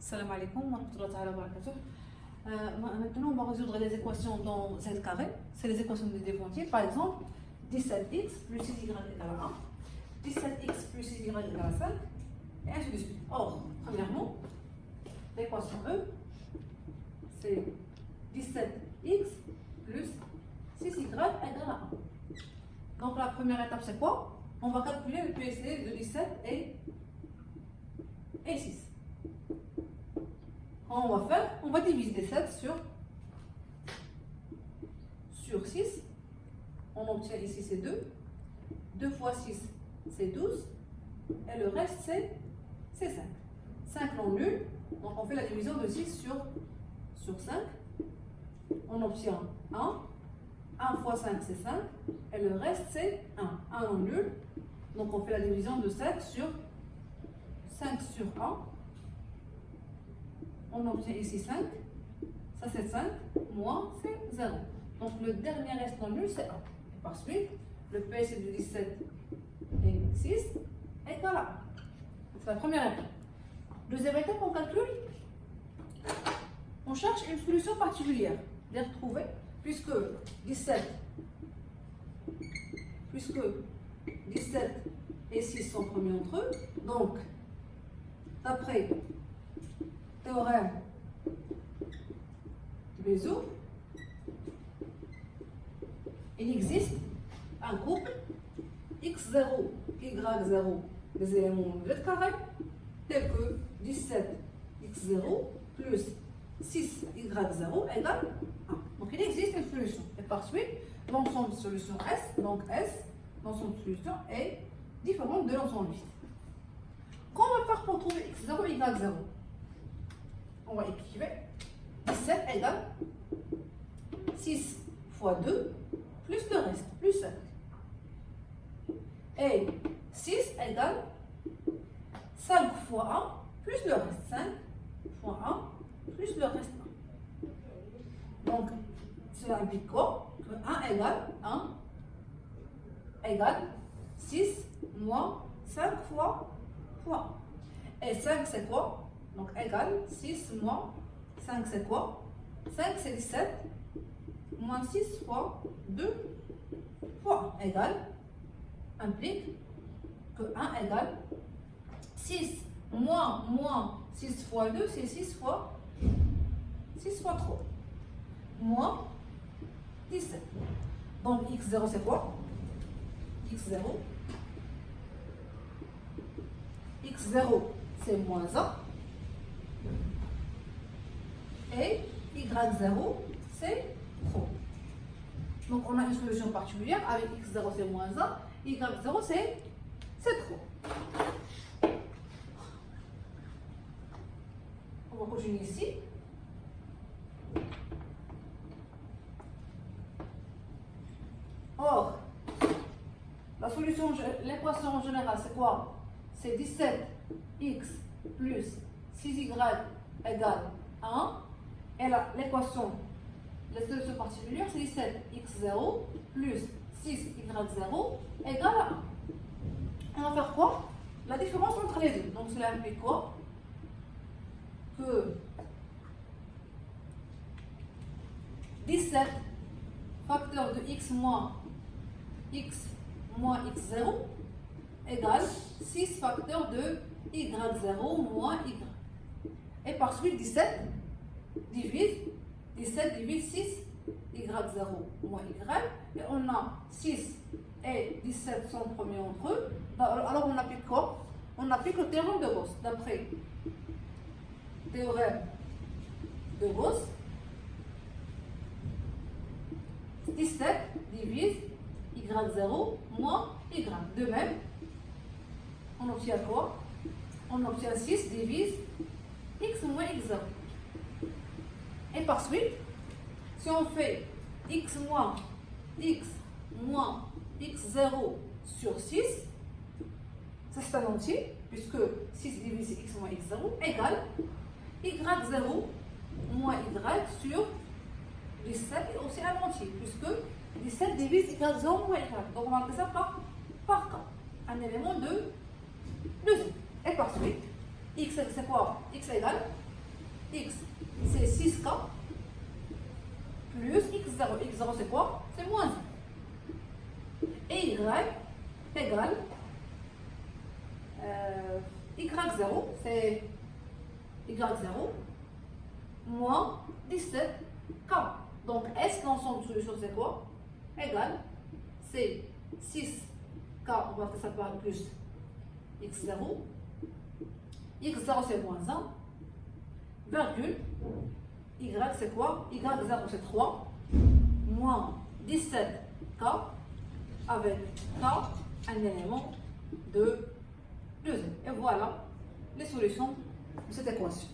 Salam alaikum wa rahmatullahi wa barakatuh. Maintenant, on va résoudre les équations dans Z carré. C'est les équations des défendiers. Par exemple, 17x plus 6y égale à 1, 17x plus 6y égale à 5, et ainsi de suite. Or, premièrement, l'équation E, c'est 17x plus 6y égale à 1. Donc, la première étape, c'est quoi? On va calculer le PSD de 17 et 6. On va faire, on va diviser 7 sur 6. On obtient ici c'est 2. 2 fois 6 c'est 12. Et le reste c'est 5. 5 non nul. Donc on fait la division de 6 sur 5. On obtient 1. 1 fois 5 c'est 5. Et le reste c'est 1. 1 non nul. Donc on fait la division de 7 sur 5 sur 1. On obtient ici 5, ça c'est 5, moins c'est 0. Donc le dernier reste non nul c'est 1. Et par suite, le PSD de 17 et 6 égale à 1. C'est la première étape. Deuxième étape, on calcule. On cherche une solution particulière. Les retrouver, puisque 17 et 6 sont premiers entre eux. Donc, d'après théorème de Bézout, il existe un couple x0, y0 des éléments de Z carré, tel que 17x0 plus 6y0 égale 1. Donc il existe une solution. Et par suite, l'ensemble de solution S, donc S, l'ensemble de solution est différent de l'ensemble vide. Comment on va faire pour trouver x0 et y0? On va écrire 17 égale 6 fois 2 plus le reste, plus 5. Et 6 égale 5 fois 1 plus le reste. 5 fois 1 plus le reste 1. Donc, cela implique quoi? Que 1 égale 6 moins 5 fois 1. Et 5 c'est quoi? Donc égale 6 moins 5 c'est quoi? 5 c'est 17 moins 6 fois 2 fois 1 égale implique que 1 égale 6 moins 6 fois 2 c'est 6 fois 3 moins 17. Donc x0 c'est quoi? x0 c'est moins 1. Et y0 c'est 3. Donc on a une solution particulière avec x0 c'est moins 1, y0 c'est 3. On va continuer ici. Or, la solution, l'équation générale c'est quoi? C'est 17x plus 6y égale 1. Et l'équation, la solution particulière, c'est 17x0 plus 6y0 égale à 1. On va faire quoi? La différence entre les deux. Donc cela implique quoi? Que 17 facteur de x moins x0 égale 6 facteur de y0 moins y. Et par suite 17 divise 6 y0 moins y, et on a 6 et 17 sont premiers entre eux. Alors on applique quoi? On applique le théorème de Gauss. D'après théorème de Gauss, 17 divise y0 moins y. De même, on obtient quoi? On obtient 6 divise x moins x0. Et par suite, si on fait x moins x0 sur 6, ça c'est un entier, puisque 6 divisé x moins x0 égale y0 moins y sur 17 est aussi un entier, puisque 17 divise y0 moins y. Donc on va faire ça par cas, un élément de 2. Et par suite, x c'est quoi? X égale x c'est 6k plus x0. x0 c'est quoi? C'est moins 1. Et y égale y0, c'est y0 moins 17k. Donc, est-ce que l'ensemble de solution c'est quoi? Égal, c'est 6k, on va faire ça par plus x0. x0 c'est moins 1, virgule, y c'est quoi? y0 c'est 3, moins 17k, avec k, un élément de 2. Et voilà les solutions de cette équation.